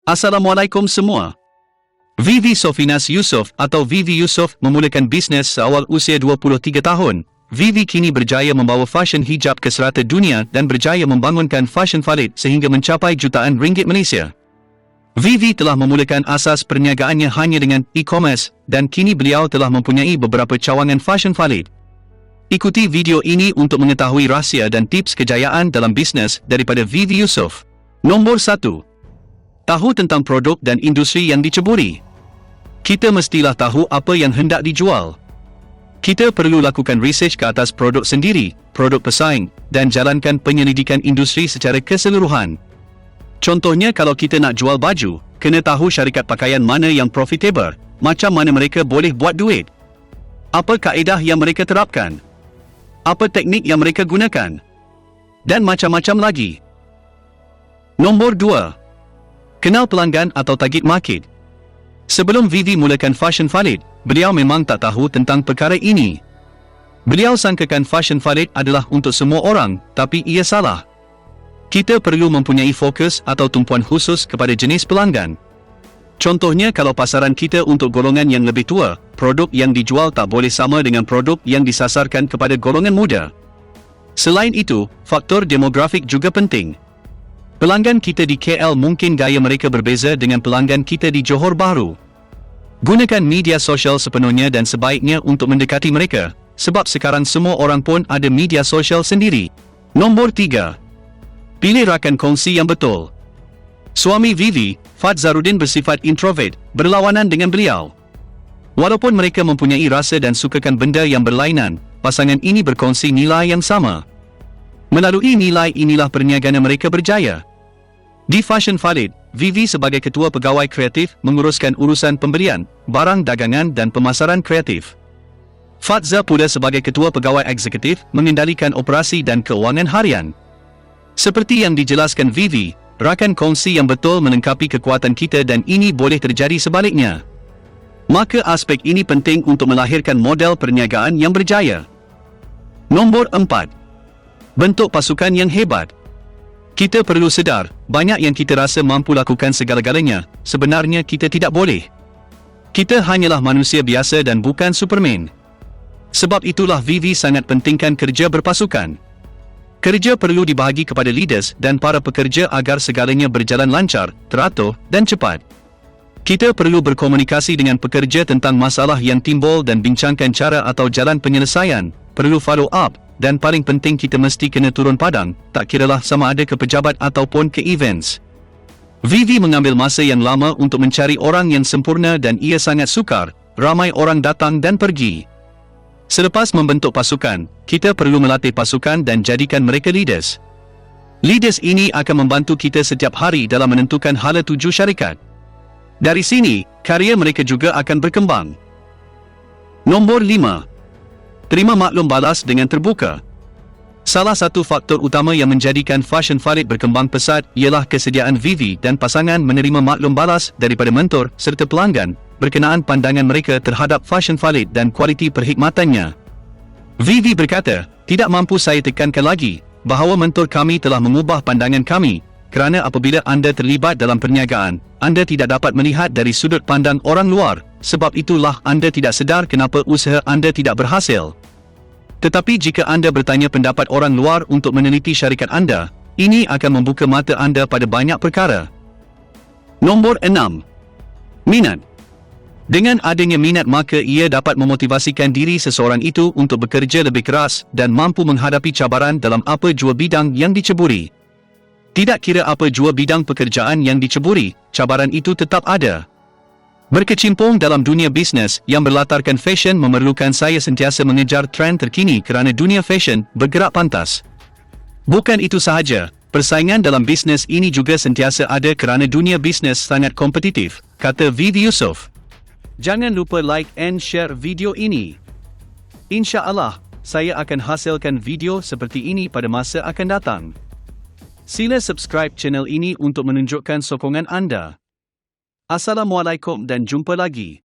Assalamualaikum semua. Vivi Sofinas Yusof atau Vivi Yusof memulakan bisnes seawal usia 23 tahun. Vivi kini berjaya membawa fashion hijab ke serata dunia dan berjaya membangunkan fashion Khalid sehingga mencapai jutaan ringgit Malaysia. Vivi telah memulakan asas perniagaannya hanya dengan e-commerce dan kini beliau telah mempunyai beberapa cawangan fashion Khalid. Ikuti video ini untuk mengetahui rahsia dan tips kejayaan dalam bisnes daripada Vivi Yusof. Nombor 1. Tahu tentang produk dan industri yang diceburi. Kita mestilah tahu apa yang hendak dijual. Kita perlu lakukan research ke atas produk sendiri, produk pesaing dan jalankan penyelidikan industri secara keseluruhan. Contohnya kalau kita nak jual baju, kena tahu syarikat pakaian mana yang profitable, macam mana mereka boleh buat duit. Apa kaedah yang mereka terapkan? Apa teknik yang mereka gunakan? Dan macam-macam lagi. Nombor 2. Kenal pelanggan atau target market. Sebelum Vivi mulakan Fashion Khalid, beliau memang tak tahu tentang perkara ini. Beliau sangkakan Fashion Khalid adalah untuk semua orang, tapi ia salah. Kita perlu mempunyai fokus atau tumpuan khusus kepada jenis pelanggan. Contohnya kalau pasaran kita untuk golongan yang lebih tua, produk yang dijual tak boleh sama dengan produk yang disasarkan kepada golongan muda. Selain itu, faktor demografik juga penting. Pelanggan kita di KL mungkin gaya mereka berbeza dengan pelanggan kita di Johor Bahru. Gunakan media sosial sepenuhnya dan sebaiknya untuk mendekati mereka, sebab sekarang semua orang pun ada media sosial sendiri. Nombor 3. Pilih rakan kongsi yang betul. Suami Vivi, Fadzarudin bersifat introvert, berlawanan dengan beliau. Walaupun mereka mempunyai rasa dan sukakan benda yang berlainan, pasangan ini berkongsi nilai yang sama. Melalui nilai inilah perniagaan mereka berjaya. Di Fashion Khalid, Vivi sebagai ketua pegawai kreatif menguruskan urusan pembelian, barang dagangan dan pemasaran kreatif. Fadza pula sebagai ketua pegawai eksekutif mengendalikan operasi dan keuangan harian. Seperti yang dijelaskan Vivi, rakan kongsi yang betul melengkapi kekuatan kita dan ini boleh terjadi sebaliknya. Maka aspek ini penting untuk melahirkan model perniagaan yang berjaya. Nombor 4. Bentuk pasukan yang hebat. Kita perlu sedar, banyak yang kita rasa mampu lakukan segala-galanya, sebenarnya kita tidak boleh. Kita hanyalah manusia biasa dan bukan Superman. Sebab itulah Vivi sangat pentingkan kerja berpasukan. Kerja perlu dibahagi kepada leaders dan para pekerja agar segalanya berjalan lancar, teratur dan cepat. Kita perlu berkomunikasi dengan pekerja tentang masalah yang timbul dan bincangkan cara atau jalan penyelesaian, perlu follow up. Dan paling penting kita mesti kena turun padang, tak kiralah sama ada ke pejabat ataupun ke events. Vivi mengambil masa yang lama untuk mencari orang yang sempurna dan ia sangat sukar, ramai orang datang dan pergi. Selepas membentuk pasukan, kita perlu melatih pasukan dan jadikan mereka leaders. Leaders ini akan membantu kita setiap hari dalam menentukan hala tuju syarikat. Dari sini, karya mereka juga akan berkembang. Nombor 5. Terima maklum balas dengan terbuka. Salah satu faktor utama yang menjadikan Fashion Khalid berkembang pesat ialah kesediaan Vivi dan pasangan menerima maklum balas daripada mentor serta pelanggan berkenaan pandangan mereka terhadap Fashion Khalid dan kualiti perkhidmatannya. Vivi berkata, tidak mampu saya tekankan lagi bahawa mentor kami telah mengubah pandangan kami kerana apabila anda terlibat dalam perniagaan, anda tidak dapat melihat dari sudut pandang orang luar. Sebab itulah anda tidak sedar kenapa usaha anda tidak berhasil. Tetapi jika anda bertanya pendapat orang luar untuk meneliti syarikat anda, ini akan membuka mata anda pada banyak perkara. Nombor 6. Minat. Dengan adanya minat maka ia dapat memotivasikan diri seseorang itu untuk bekerja lebih keras dan mampu menghadapi cabaran dalam apa jua bidang yang diceburi. Tidak kira apa jua bidang pekerjaan yang diceburi, cabaran itu tetap ada. Berkecimpung dalam dunia bisnes yang berlatarkan fashion memerlukan saya sentiasa mengejar trend terkini kerana dunia fashion bergerak pantas. Bukan itu sahaja, persaingan dalam bisnes ini juga sentiasa ada kerana dunia bisnes sangat kompetitif, kata Vivi Yusof. Jangan lupa like and share video ini. InsyaAllah, saya akan hasilkan video seperti ini pada masa akan datang. Sila subscribe channel ini untuk menunjukkan sokongan anda. Assalamualaikum dan jumpa lagi.